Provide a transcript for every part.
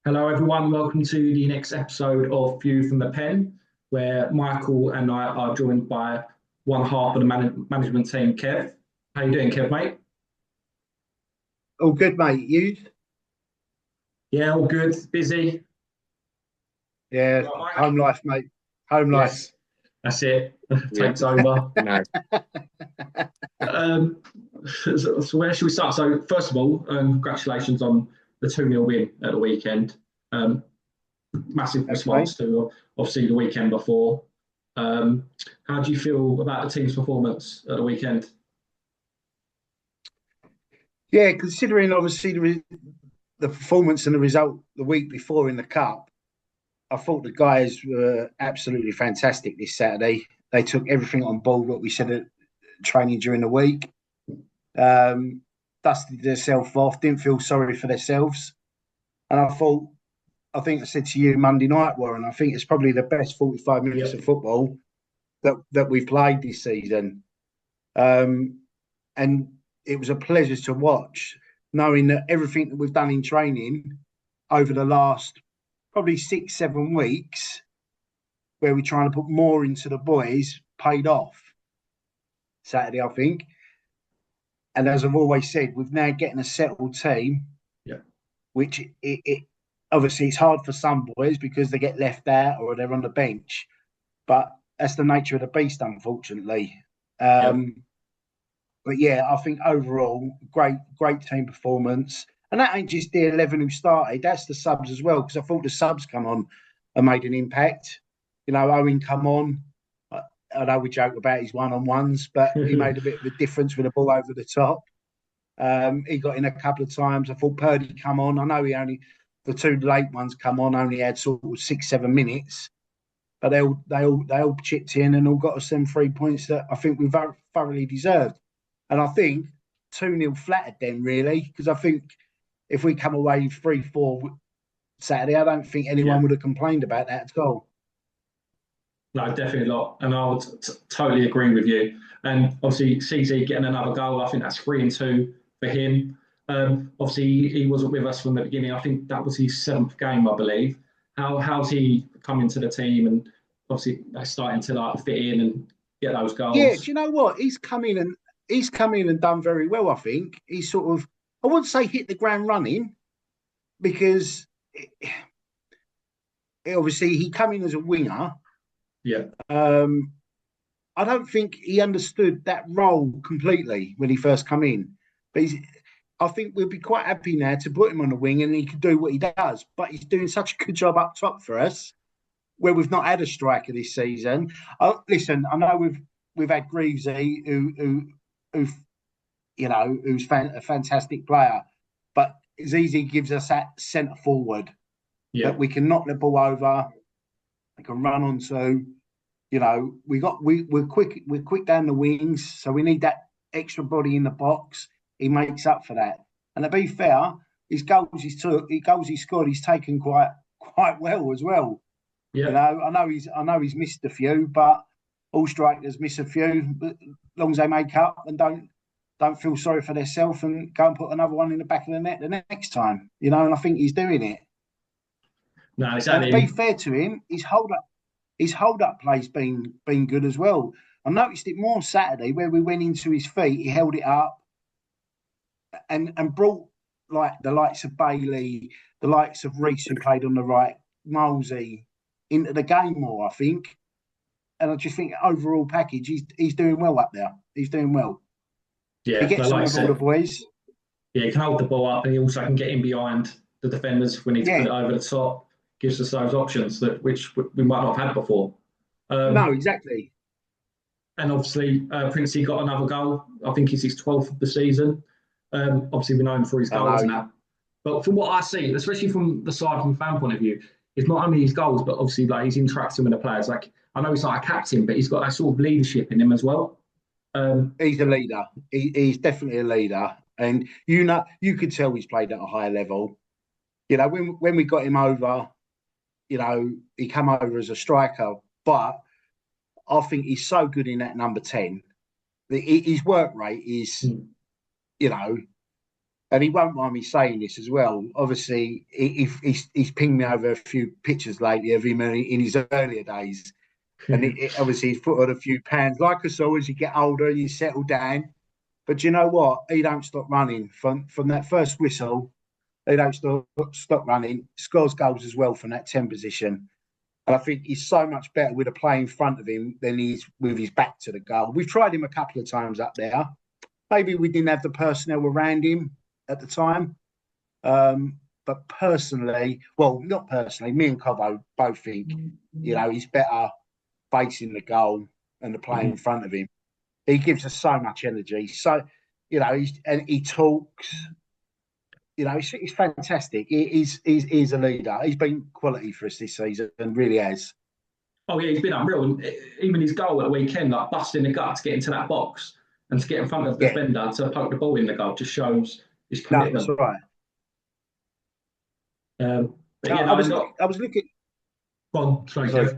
Hello, everyone. Welcome to the next episode of View from the Pen, where Michael and I are joined by one half of the management team, Kev. How you doing, Kev, mate? All good, mate. You? Yeah, all good. Busy. Yeah, All right, home Mike? life, mate. Home life. Yes, that's it. Yeah, Takes over. no, Um, so where should we start? So first of all, congratulations on the 2-0 win at the weekend. Um, Massive Thanks, mate. response to obviously the weekend before. How do you feel about the team's performance at the weekend? Yeah, considering obviously the performance and the result the week before in the cup, I thought the guys were absolutely fantastic this Saturday. They took everything on board what we said at training during the week. Um, Dusted themselves off, didn't feel sorry for themselves, and I think I said to you Monday night, Warren. I think it's probably the best 45 minutes Yep. of football that we've played this season. Um, and it was a pleasure to watch, knowing that everything that we've done in training over the last probably 6, 7 weeks, where we're trying to put more into the boys, paid off Saturday, I think. And as I've always said, we've now getting a settled team, Yeah. which it obviously it's hard for some boys because they get left out or they're on the bench, but that's the nature of the beast, unfortunately. Yep. But yeah, I think overall, great team performance. And that ain't just the 11 who started, that's the subs as well, because I thought the subs come on and made an impact. You know, Owen come on. I know we joke about his one-on-ones, but he made a bit of a difference with the ball over the top. He got in a couple of times. I thought Purdy come on. I know the two late ones come on, only had sort of 6, 7 minutes, but they all chipped in and all got us them 3 points that I think we thoroughly deserved. And I think 2-0 flattered them, really, because I think if we come away 3-4 Saturday, I don't think anyone Yeah. would have complained about that at all. No, definitely not. And I would totally agree with you. And obviously, CZ getting another goal, I think that's 3-2 for him. Obviously, he wasn't with us from the beginning. I think that was his 7th game, I believe. How's he come into the team and obviously starting to fit in and get those Yeah, do goals? you know what? He's come in and done very well, I think. He's sort of, I wouldn't say hit the ground running, because obviously he came in as a winger. Yeah. Um, I don't think he understood that role completely when he first come in. But I think we'll be quite happy now to put him on the wing and he can do what he does. But he's doing such a good job up top for us, where we've not had a striker this season. Listen, I know we've had Greavesy, who who's a fantastic player, but Zizi gives us that centre forward Yeah. that we can knock the ball over, we can run onto. We're quick down the wings, so we need that extra body in the box. He makes up for that. And to be fair, goals he scored, he's taken quite well as well. You Yeah. know, I know he's missed a few, but all strikers miss a few. But as long as they make up and don't feel sorry for themselves and go and put another one in the back of the net the next time. And I think he's doing it. No, And to be exactly. fair to him, his hold up play's been good as well. I noticed it more Saturday where we went into his feet, he held it up and brought like the likes of Bailey, the likes of Reese who played on the right, Molesey into the game more, I think. And I just think overall package, he's doing well up there. He's doing well. He Yeah. No, gets on like I with all the said, boys. yeah, he can hold the ball up and he also can get in behind the defenders. We need to put Yeah, it over the top. Gives us those options that which we might not have had before. no, Um, exactly. and obviously, Princey got another goal. I think it's his 12th of the season. Obviously, we know him for his I goals know. and that. But from what I see, especially from the side from fan point of view, it's not only his goals, but obviously like he's interacting with the players. Like I know he's like a captain, but he's got that sort of leadership in him as well. Um, He's a leader. He's definitely a leader. And you could tell he's played at a high level. When we got him over, he came over as a striker, but I think he's so good in that number 10. His work rate is, you know, and he won't mind me saying this as well. Obviously, he's pinged me over a few pictures lately of him in his earlier days, and obviously he's put on a few pounds. Like us all, as you get older, you settle down. But you know what? He don't stop running from that first whistle. He don't stop running. Scores goals as well from that 10 position. And I think he's so much better with a play in front of him than he's with his back to the goal. We've tried him a couple of times up there. Maybe we didn't have the personnel around him at the time. But personally, well, not personally, me and Covo both think, he's better facing the goal and the play in front of him. He gives us so much energy. So, he talks. He's fantastic. He's a leader. He's been quality for us this season, and really has. Oh yeah, he's been unreal. And even his goal at the weekend, like busting the gut to get into that box and to get in front of the defender to poke the ball in the goal, just shows his commitment. No, that's right. I was looking. Go on, sorry. Go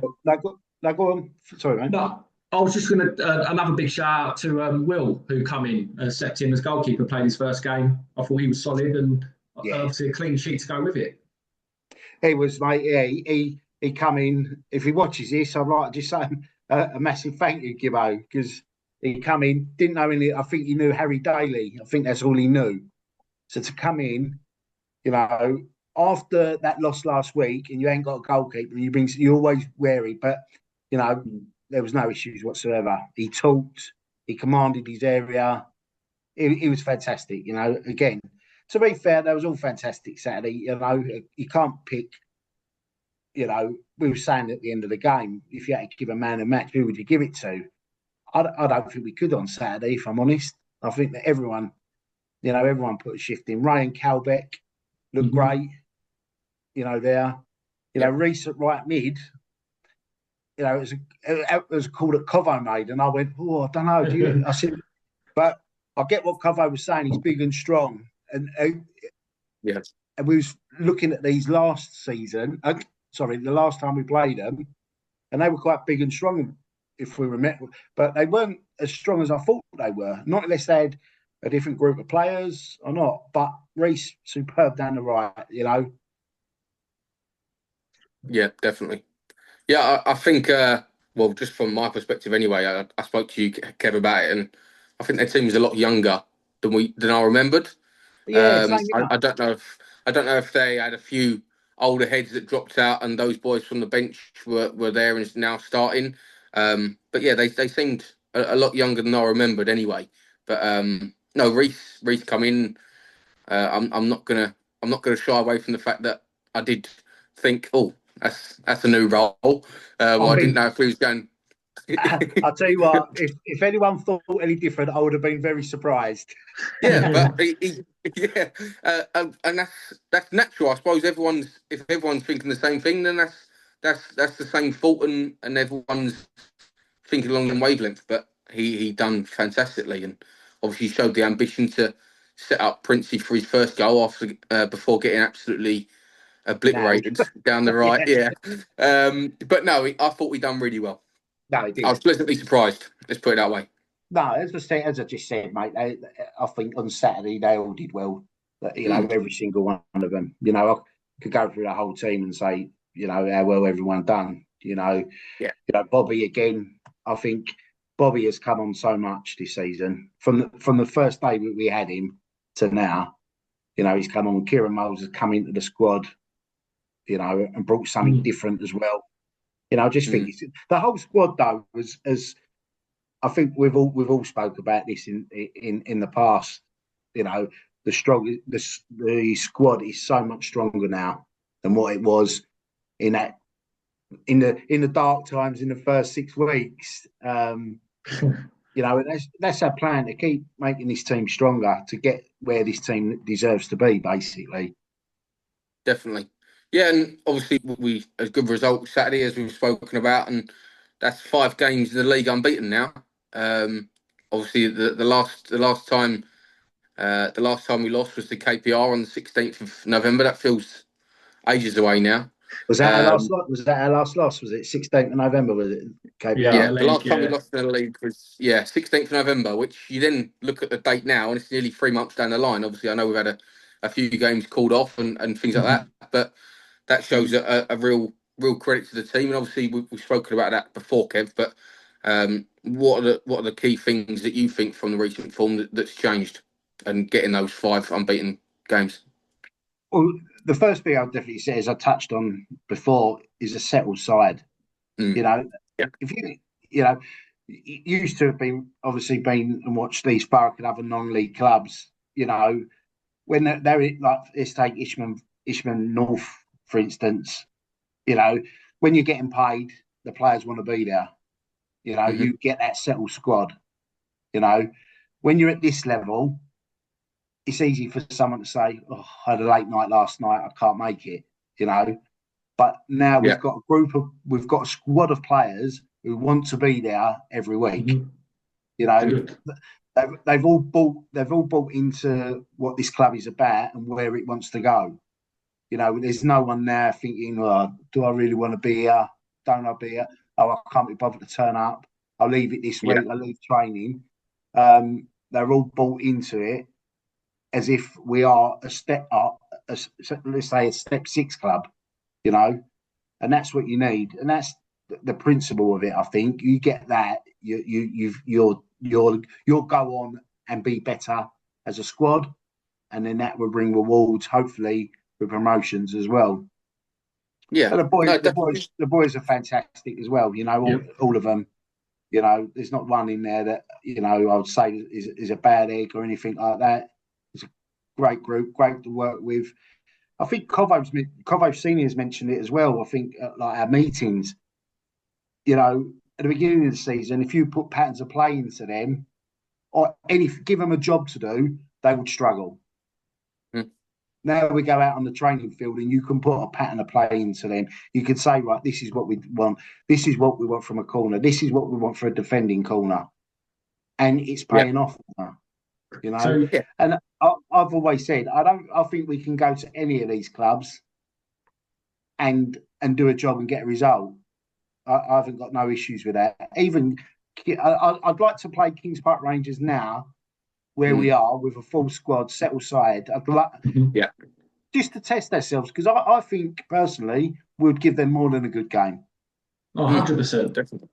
on. Sorry, mate. No, I was just going to another big shout out to Will, who come in and stepped in as goalkeeper, played his first game. I thought he was solid, and obviously a clean sheet to go with it. He was, mate. Yeah, he come in. If he watches this, I'd like to just say a massive thank you, Gibbo, because he come in, didn't know any. I think he knew Harry Daly. I think that's all he knew. So to come in, after that loss last week, and you ain't got a goalkeeper, you're always wary. But there was no issues whatsoever. He talked. He commanded his area. He was fantastic. Again, to be fair, that was all fantastic Saturday. You can't pick. We were saying at the end of the game, if you had to give a man a match, who would you give it to? I don't think we could on Saturday, if I'm honest. I think that everyone put a shift in. Ray and Calbeck looked great. There. Reece at right mid. It was a call that Covo made, and I went, I don't know. I said, but I get what Covo was saying. He's big and strong, and yes. And we was looking at these last season. The last time we played them, and they were quite big and strong, if we remember. But they weren't as strong as I thought they were. Not unless they had a different group of players or not. But Reece, superb down the right. Yeah, definitely. Yeah, I think, just from my perspective anyway, I spoke to you, Kev, about it, and I think their team is a lot younger than I remembered. Yeah, I don't know if they had a few older heads that dropped out, and those boys from the bench were there and now starting. But yeah, they seemed a lot younger than I remembered anyway. But no, Reece come in. I'm not gonna shy away from the fact that I did think, that's a new role. I didn't know if he was going. I'll tell you what, if anyone thought any different, I would have been very surprised. Yeah, but and that's natural. I suppose if everyone's thinking the same thing, then that's the same thought, and everyone's thinking along the wavelength. But he done fantastically, and obviously showed the ambition to set up Princey for his first goal before getting absolutely obliterated down the right. Yeah. But no, I thought we done really well. No, it did. I was pleasantly surprised. Let's put it that way. No, as I just said, mate, I think on Saturday they all did well. Every single one of them. I could go through the whole team and say, how well everyone done. Bobby again. I think Bobby has come on so much this season from the first day we had him to now. He's come on. Kieran Moles has come into the squad. And brought something different as well. I just think the whole squad though was as. I think we've all spoke about this in the past. The squad is so much stronger now than what it was in the dark times in the first 6 weeks. And that's our plan, to keep making this team stronger to get where this team deserves to be, basically. Definitely, yeah, and obviously we a good result Saturday, as we've spoken about, and that's 5 games in the league unbeaten now. Obviously, the last time we lost was to KPR on the 16th of November. That feels ages away now. Was that our last Um, loss? Was that our last loss? Was it 16th of November? Was it Yeah, in KPR? the yeah, the league, last time we yeah. lost in the league was 16th of November, which you then look at the date now, and it's nearly 3 months down the line. Obviously, I know we've had a few games called off and things like Mhm. that, but that shows a real credit to the team. And obviously, we've spoken about that before, Kev. But what are the key things that you think from the recent form that's changed and getting those 5 unbeaten games? Well, the first thing I'll definitely say, as I touched on before, is a settled side. Mm. You know, Yeah, if you know, you used to have been and watched these Thurrock and other non-league clubs. You know, when they're like, let's take Ishman North for instance. You know, when you're getting paid, the players want to be there. You know, hmm you get that settled squad. You know, when you're at this level, it's easy for someone to say, "Oh, I had a late night last night. I can't make it." You know, but now yeah, we've got a squad of players who want to be there every week. Mhm. You know, Good. they've all bought into what this club is about and where it wants to go. You know, there's no one there thinking, "Oh, do I really want to be here? Don't I be here? Oh, I can't be bothered to turn up. I'll leave it this yeah, week. I'll leave training." They're all bought into it as if we are a step up, let's say a step 6 club. You know, and that's what you need, and that's the principle of it. I think you get that, you'll go on and be better as a squad, and then that will bring rewards, hopefully with promotions as well. yeah. And No, definitely. the boys are fantastic as well. You know, Yeah. all of them. You know, there's not one in there that I would say is a bad egg or anything like that. It's a great group, great to work with. I think Covo Senior's mentioned it as well. I think like our meetings, at the beginning of the season, if you put patterns of play into them or give them a job to do, they would struggle. Mm. Now we go out on the training field and you can put a pattern of play into them. You can say, right, this is what we want. This is what we want from a corner. This is what we want for a defending corner. And it's Yeah, paying off now, you know. So yeah, And I've always said, I think we can go to any of these clubs and do a job and get a result. I haven't got no issues with that. Even I'd like to play Kings Park Rangers now, where we mm, are with a full squad, settled side. I'd like mhm. yeah, just to test ourselves because I think personally we'd give them more than a good game. Oh, mm, 100%. definitely.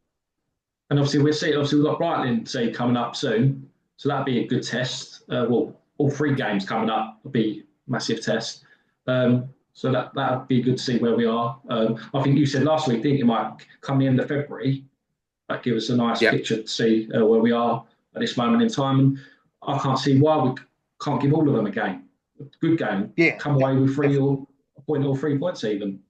And obviously we've got Brighton say coming up soon, so that'd be a good test. Well, all 3 games coming up would be a massive test. So that'd be good to see where we are. I think you said last week, didn't you, Mike? Come the end of February, that give us a nice Yeah, picture to see where we are at this moment in time. And I can't see why we can't give all of them a game, a good game, Yeah, come away with definitely. a point or 3 points even.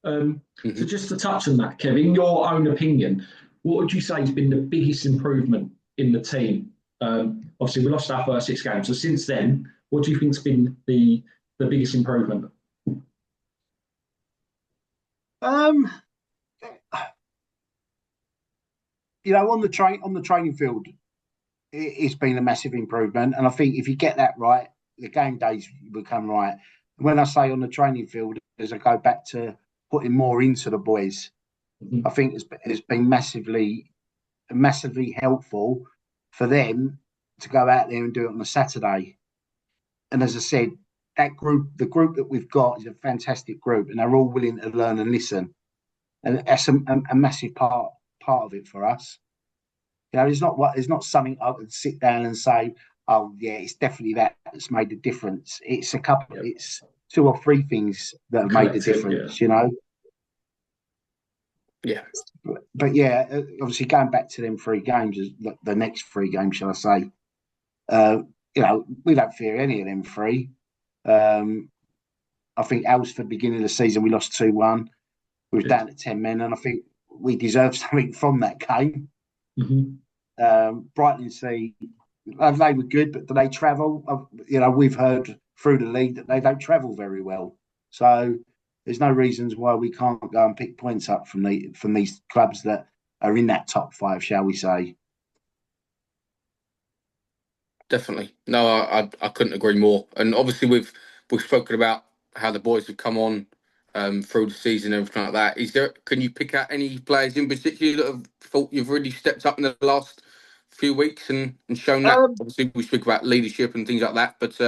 So hmm just to touch on that, Kev, in your own opinion, what would you say has been the biggest improvement in the team? Obviously, we lost our first 6 games. So since then, what do you think has been the biggest improvement? Um, on the training field, it's been a massive improvement, and I think if you get that right, the game days become right. When I say on the training field, as I go back to putting more into the boys, I Mhm. think it's been massively helpful for them to go out there and do it on a Saturday. And as I said, the group that we've got is a fantastic group, and they're all willing to learn and listen, and that's a massive part of it for us. There's not something I could sit down and say, oh yeah, it's definitely that's made the difference. Yeah, It's 2 or 3 things that have made the collective. Yeah. difference. yeah, But yeah, obviously going back to them 3 games, the next 3 games, shall I say? Uh, we don't fear any of them 3. Um, I think Alsford beginning of the season we lost 2-1. We were Good. down to 10 men, and I think we deserved something from that game. Mhm. Brighton Sea, they were good, but do they travel? We've heard through the league that they don't travel very well. So there's no reasons why we can't go and pick points up from these clubs that are in that top 5, shall we say? definitely. No, I couldn't agree more. And obviously, we've spoken about how the boys have come on through the season and everything like that. Can you pick out any players in particular that have thought you've really stepped up in the last few weeks and shown that? Obviously, we speak about leadership and things like that, but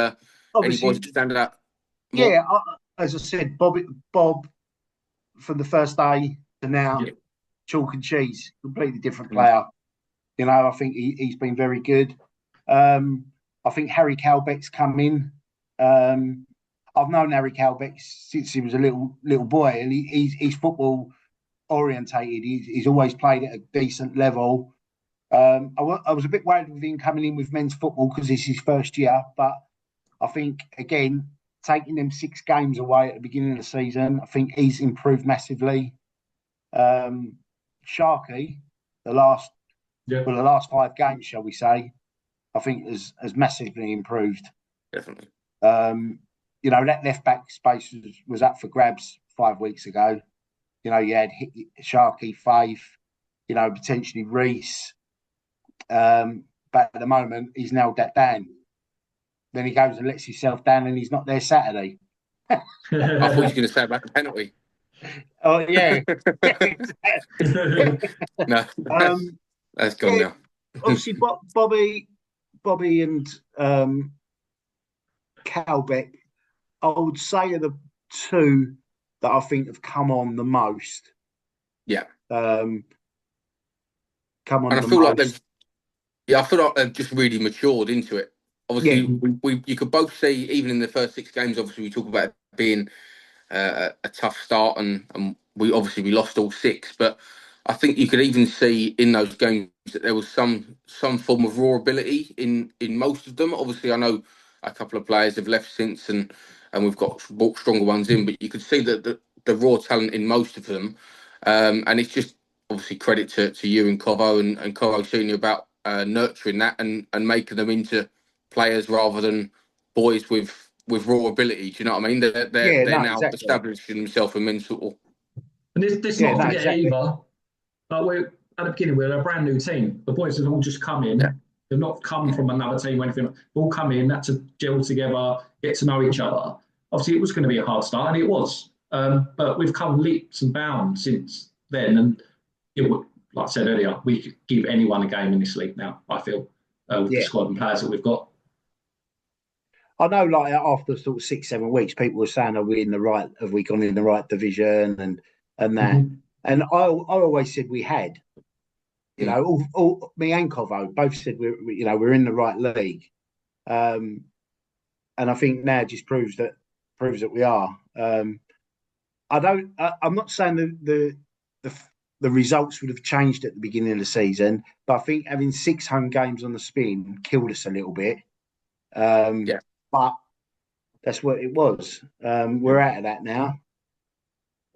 any boys that stand out more? Yeah, as I said, Bob, from the first day to now, chalk and cheese, completely different player. You know, I think he's been very good. I think Harry Calbeck's come in. I've known Harry Calbeck since he was a little boy, and he's football orientated. He's always played at a decent level. I was a bit worried with him coming in with men's football because it's his first year, but I think again taking them 6 games away at the beginning of the season, I think he's improved massively. Sharky, the last 5 games, shall we say, I think has massively improved. Definitely. You know, that left back space was up for grabs 5 weeks ago. You know, you had Sharky, Faith, you know, potentially Reese. But at the moment, he's nailed that down. Then he goes and lets himself down, and he's not there Saturday. I thought you were going to say about the penalty. Oh yeah. No, that's gone now. Obviously, Bobby and Calbeck, I would say are the 2 that I think have come on the most. Yeah. Come on, and I feel most. I feel like they've just really matured into it. Obviously, you could both see, even in the first 6 games, obviously we talk about it being a tough start, and we lost all 6, but I think you could even see in those games that there was some form of raw ability in most of them. Obviously, I know a couple of players have left since, and we've brought stronger ones in, but you could see that the raw talent in most of them, and it's just obviously credit to you and Covo and Covo Senior about nurturing that and making them into players rather than boys with raw ability. Do you know what I mean? They're now establishing themselves in men's football. And this not forget either. Like we're at the beginning, we're a brand new team. The boys have all just come in. Yeah. They've not come from another team or anything. They've all come in, had to gel together, get to know each other. Obviously, it was going to be a hard start, and it was. But we've come leaps and bounds since then. And it would, like I said earlier, we could give anyone a game in this league now, I feel, with the squad and players that we've got. I know, like after sort of 6-7 weeks, people were saying, "Are we in the right? Have we gone in the right division?" and that. Mm-hmm. And I always said we had. You know, all me and Covo both said we're in the right league, and I think now just proves that we are. I'm not saying the results would have changed at the beginning of the season, but I think having 6 home games on the spin killed us a little bit. But that's what it was. We're out of that now.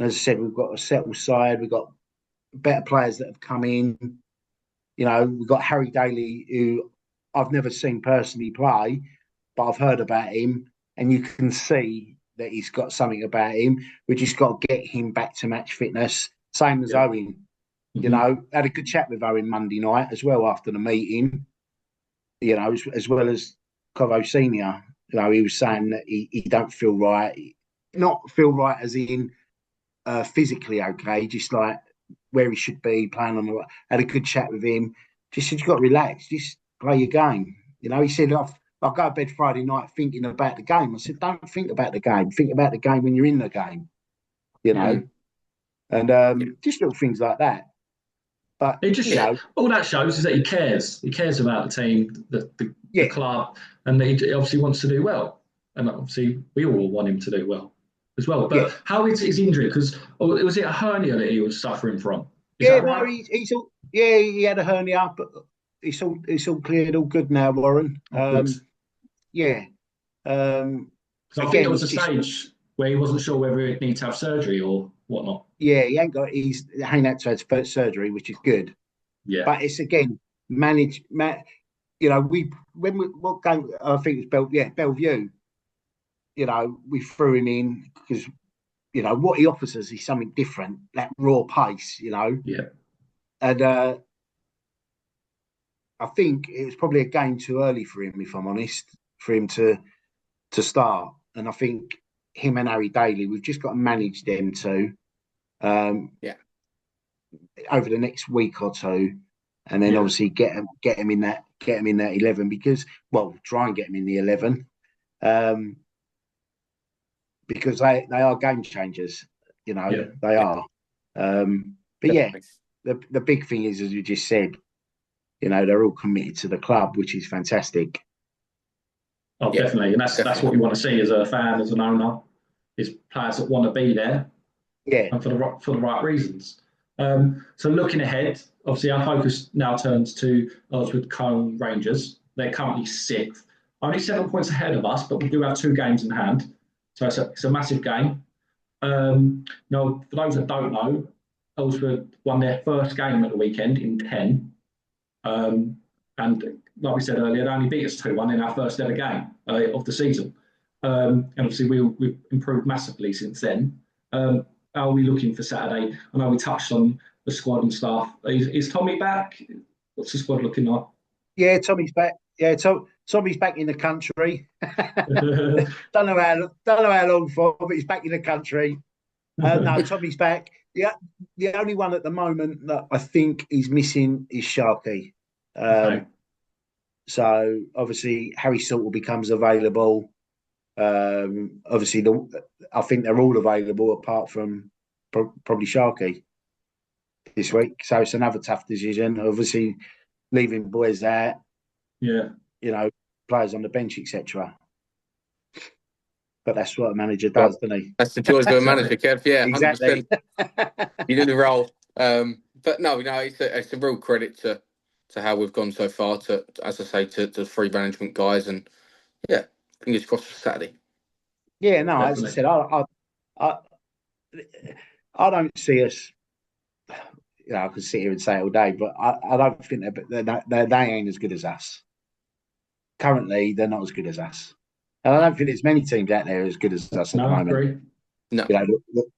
As I said, we've got a settled side. We've got better players that have come in. You know, we've got Harry Daly, who I've never seen personally play, but I've heard about him, and you can see that he's got something about him. We just got to get him back to match fitness. Same as Owen. Mm-hmm. You know, had a good chat with Owen Monday night as well after the meeting. You know, as well as Covo Senior. You know, he was saying that he don't feel right. Not feel right as in physically okay, just like where he should be, playing on the right. Had a good chat with him. Just said, you've got to relax. Just play your game. You know, he said, I'll go to bed Friday night thinking about the game. I said, don't think about the game. Think about the game when you're in the game. You know? And just little things like that. But it just, all that shows is that he cares. He cares about the team, the club, and he obviously wants to do well. And obviously, we all want him to do well as well. But how is his injury? Because was it a hernia that he was suffering from? He had a hernia, but it's all cleared, all good now, Warren. Because I think there was a stage where he wasn't sure whether he'd need to have surgery or whatnot. Yeah, he ain't had to have surgery, which is good. Yeah, but it's again you know, what game I think it was Bellevue. You know, we threw him in because you know what he offers us is something different, that raw pace. You know, and I think it was probably a game too early for him, if I'm honest, for him to start. And I think him and Harry Daly. We've just got to manage them two over the next week or two, and then obviously get them in that 11 because try and get them in the 11 because they are game changers. They are. But the big thing is, as you just said, they're all committed to the club, which is fantastic. Oh, definitely, and that's what you want to see as a fan, as an owner, is players that want to be there, and for the right reasons. So looking ahead, obviously our focus now turns to Arlesford Colne Rangers. They're currently 6th, only 7 points ahead of us, but we do have 2 games in hand, so it's a massive game. Now, for those that don't know, Arlesford won their first game at the weekend in 10. And like we said earlier, they only beat us 2-1 in our first ever game of the season. And obviously we've improved massively since then. How are we looking for Saturday? I know we touched on the squad and stuff. Is Tommy back? What's the squad looking like? Yeah, Tommy's back. Yeah, Tommy's back in the country. don't know how long for, but he's back in the country. No, Tommy's back. The only one at the moment that I think is missing is Sharkey. Okay. So obviously Harry Salter becomes available. Obviously, I think they're all available apart from probably Sharkey this week. So it's another tough decision. Obviously, leaving boys out. Yeah. Players on the bench, etc. But that's what a manager does, doesn't he? That's the joys of a manager, Kev. Yeah, exactly. 100%. You do the role. But no, it's a real credit to how we've gone so far. To, as I say, to the 3 management guys, and fingers crossed for Saturday. Yeah, no, Definitely. as I said, I don't see us. I could sit here and say it all day, but I don't think they ain't as good as us. Currently, they're not as good as us. And I don't think there's many teams out there as good as us at the moment. Agree. No,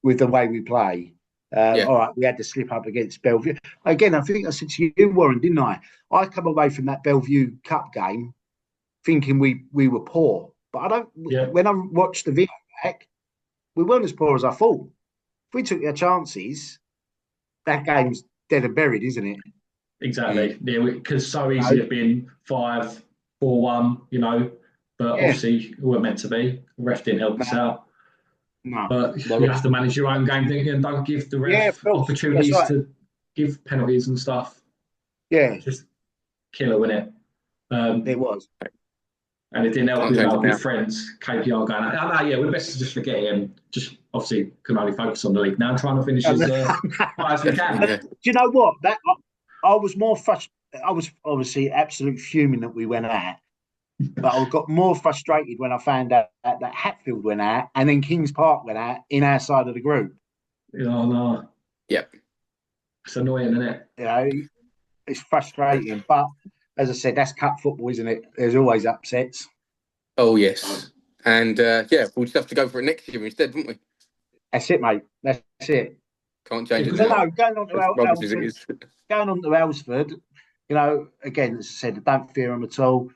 with the way we play. All right, we had to slip up against Bellevue. Again, I think I said to you, Warren, didn't I? I come away from that Bellevue Cup game thinking we were poor. But I don't. Yeah. When I watched the video back, we weren't as poor as I thought. If we took our chances, that game's dead and buried, isn't it? Exactly. Yeah, because so easy have been 5-4-1, but obviously we weren't meant to be. The ref didn't help us out. No. But you have to manage your own game, don't you? And don't give the ref opportunities to give penalties and stuff. Yeah. Just killer, wasn't it? It was. And it didn't help with our good friends, KPR going, we're best to just forget him. Just obviously can only focus on the league now, trying to finish as high as we can. Do you know what? I was more frustrated. I was obviously absolute fuming that we went out. But I got more frustrated when I found out that Hatfield went out and then Kings Park went out in our side of the group. Oh, no. Yep. It's annoying, isn't it? It's frustrating. But as I said, that's cup football, isn't it? There's always upsets. Oh, yes. And we'll just have to go for it next year instead, won't we? That's it, mate. That's it. Can't change it. No, going on to Arlesford, again, as I said, I don't fear them at all.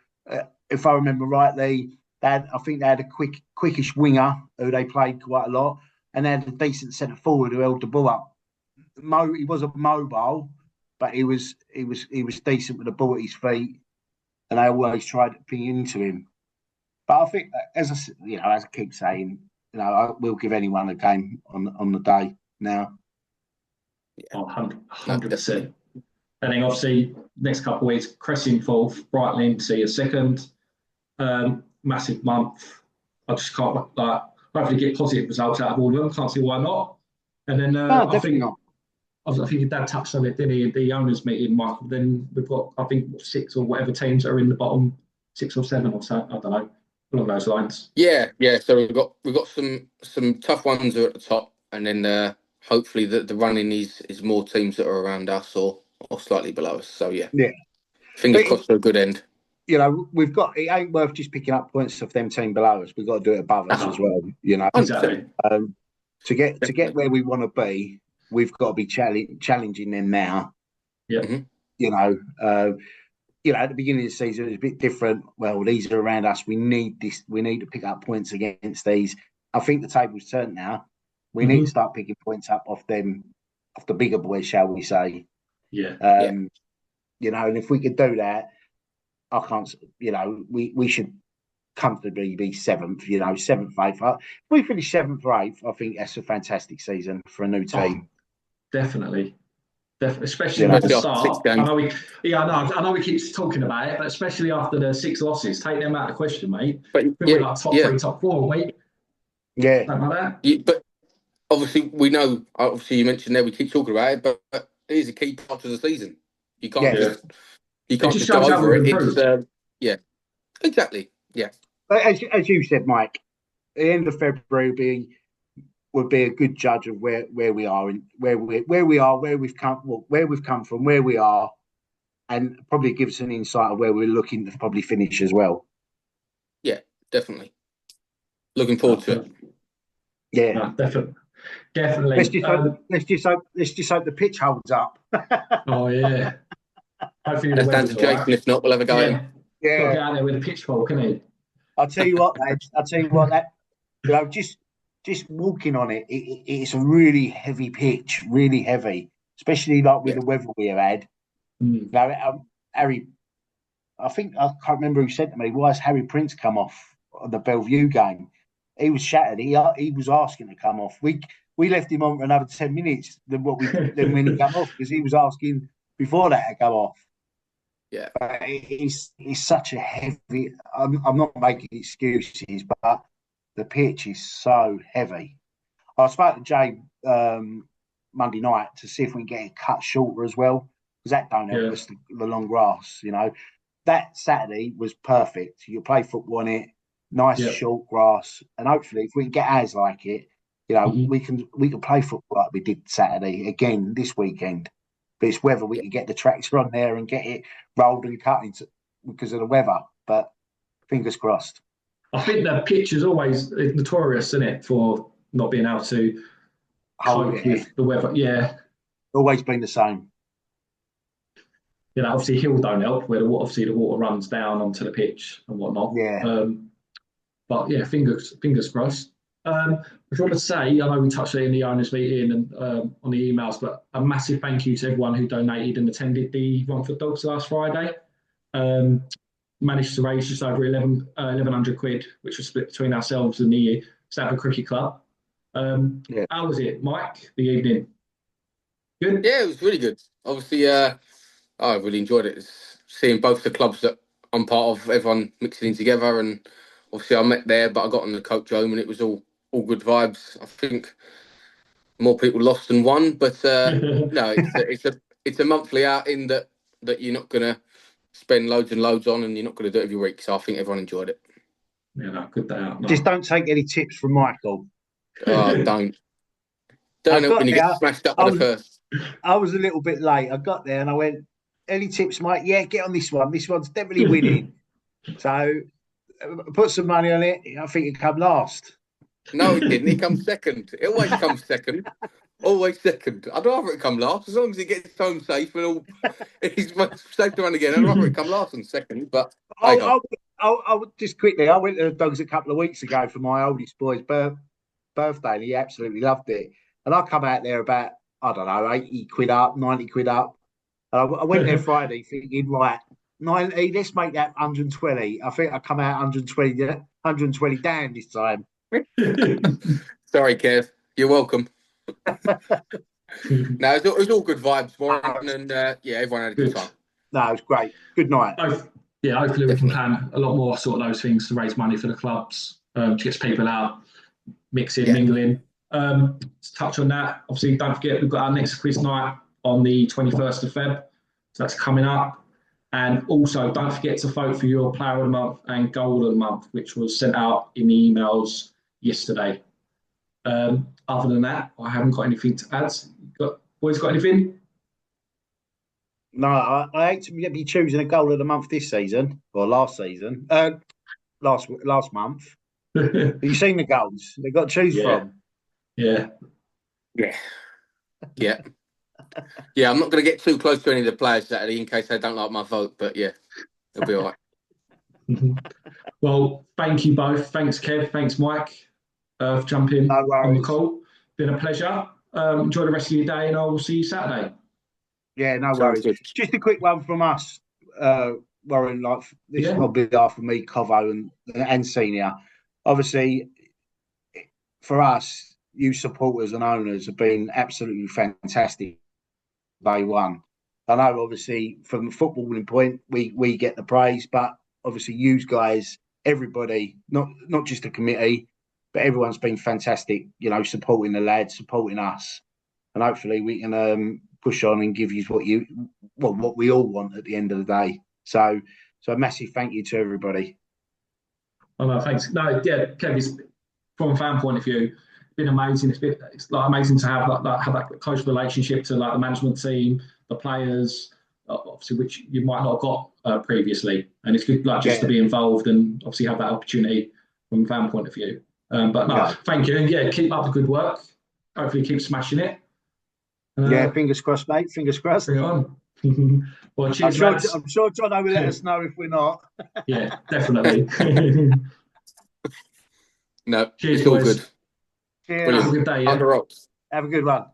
If I remember rightly, I think they had a quickish winger who they played quite a lot, and they had a decent centre forward who held the ball up. He wasn't mobile, but he was decent with the ball at his feet, and they always tried to ping into him. But I think, as I keep saying, I will give anyone a game on the day now. Oh, 100%. And then obviously next couple of weeks, Cressy 4th, Brightling see a 2nd. Massive month. I just can't hopefully get positive results out of all of them. Can't see why not. And then I think your dad touched on it, didn't he? The owners meeting, Michael. Then we've got 6 or whatever teams that are in the bottom 6 or 7 or so. I don't know, along those lines. Yeah. So we've got some tough ones at the top, and then hopefully the running is more teams that are around us or slightly below us. So fingers crossed for a good end. We've got. It ain't worth just picking up points off them team below us. We've got to do it above us as well. Exactly. To get where we want to be, we've got to be challenging them now. Yeah. Mm-hmm. At the beginning of the season, it was a bit different. Well, these are around us. We need this. We need to pick up points against these. I think the table's turned now. We need to Mm-hmm. start picking points up off them, off the bigger boys, shall we say? Yeah. You know, and if we could do that, I can't. You know, we should comfortably be seventh. You know, seventh, eighth. If we finish seventh or eighth, I think that's a fantastic season for a new Oh, team. definitely. Especially You know, with the Especially after 6 start. I games. know I know we keep talking about it, but especially after the 6 losses, take them out of the question, mate. But I think yeah, we're like top yeah, 3, top 4, mate. yeah, Something like that. yeah. But obviously, we know. Obviously, you mentioned there we keep talking about it, but it is a key part of the season. You can't yeah. Yeah. just you It can't just just go shows how over we've it. It's improved. yeah, exactly. Yeah, But as you said, Mike, the end of February would be a good judge of where we are and where we've come from, where we are, and probably give us an insight of where we're looking to probably finish as well. yeah, definitely. Looking No, forward to it. Yeah. no, definitely. Let's just hope the pitch holds up. Oh yeah. Hopefully the That's down to weather's all Jason. right. If not, we'll have a go at him. Yeah. Got to get Yeah. out there with a pitchfork, isn't it? I'll tell you what, lads. I'll tell you what, that you know, just walking on it, it's a really heavy pitch, really heavy, especially like with Yeah, the weather we have had. Mm. Now, Harry, I think I can't remember who said to me, "Why has Harry Prince come off on the Bellevue game?" He was shattered. He was asking to come off. We left him on for another 10 minutes than when he came off because he was asking before that to come off. yeah, It's such a heavy. I'm not making excuses, but the pitch is so heavy. I spoke to Jay Monday night to see if we can get it cut shorter as well, because that don't help Yeah. us the long grass. You know, that Saturday was perfect. You play football on it, nice Yeah. short grass, and hopefully, if we can get ours like it, you know, Mhm. we can play football like we did Saturday again this weekend. But it's whether we yeah. can get the tractor on there and get it rolled and cut because of the weather. But fingers crossed. I think the pitch is always notorious, isn't it, for not being able to Oh cope yeah, with the weather. Yeah. always been the same. You know, obviously hill don't help where obviously the water runs down onto the pitch and whatnot. Yeah, But yeah, fingers crossed. I just want to say, I know we touched on it in the owners meeting and on the emails, but a massive thank you to everyone who donated and attended the Run for Dogs last Friday. Managed to raise just over 1,100 quid, which was split between ourselves and the Stafford Cricket Club. yeah. How was it, Mike, the evening? Good? Yeah, it was really good. Obviously, I really enjoyed it. It's seeing both the clubs that I'm part of, everyone mixing in together, and obviously I met there, but I got on the coach home, and it was all good vibes. I think more people lost than won, but no, it's a monthly outing that you're not gonna spend loads and loads on, and you're not gonna do it every week. So I think everyone enjoyed it. Yeah, no, good day out. Just No. don't take any tips from Michael. Don't I help got when you get there. smashed up I by the was first. I was a little bit late. I got there and I went, "Any tips, Mike? Yeah, get on this one. This one's definitely winning." So put some money on it. I think it come last. No, it didn't. It comes second. It always comes second. Always second. I'd rather it come last as long as he gets home safe and all. He's safe to run again. I'd rather it come last than second. But hey ho. I would just quickly. I went to the dogs a couple of weeks ago for my oldest boy's birthday, and he absolutely loved it. And I come out there about I don't know 80 quid up, 90 quid up. I went there Friday thinking, right, 90. Let's make that 120. I think I come out 120 down this time. Sorry, Kev. You're welcome. No, it was all good vibes, Warren, and yeah, everyone had a good Good. time. No, it was great. Good night. Yeah, hopefully we can Definitely. plan a lot more sort of those things to raise money for the clubs, to get people out, mixing, Yeah. mingling. To touch on that, obviously, don't forget we've got our next quiz night on the 21st of Feb. So that's coming up. And also, don't forget to vote for your Player of the Month and Goal of the Month, which was sent out in the emails yesterday. Other than that, I haven't got anything to add. Boys, got anything? No, I hate to be choosing a goal of the month this season or last season. Last month. Have you seen the goals they've got to choose Yeah. from? Yeah. Yeah. Yeah. Yeah, I'm not going to get too close to any of the players Saturday in case they don't like my vote, but yeah, it'll be all right. Well, thank you both. Thanks, Kev. Thanks, Mike. for jumping No on the worries. call. Been a pleasure. Enjoy the rest of your day, and I will see you Saturday. Yeah, no Sounds worries. good. Just a quick one from us, Warren. Like this Yeah. on behalf of me, Covo, and Senior. Obviously, for us, you supporters and owners have been absolutely fantastic. Day one. I know, obviously, from a footballing point, we get the praise, but obviously, you guys, everybody, not just the committee, but everyone's been fantastic. You know, supporting the lads, supporting us, and hopefully, we can push on and give you what we all want at the end of the day. So a massive thank you to everybody. Oh, no, thanks. No, yeah, Kev, it's, from a fan point of view, it's been amazing. It's like amazing to have have that close relationship to like the management team, the players, obviously, which you might not have got previously. And it's good, like, just to be involved and obviously have that opportunity from a fan point of view. But no, thank you. And yeah, keep up the good work. Hopefully, keep smashing it. Yeah, fingers crossed, mate. Fingers crossed. Bring it on. Well, cheers, I'm sure John will let us know if we're not. Yeah, definitely. No, Cheers, it's all boys. good. Cheers. Brilliant. Have a good day. Yeah? Under rocks. Have a good one.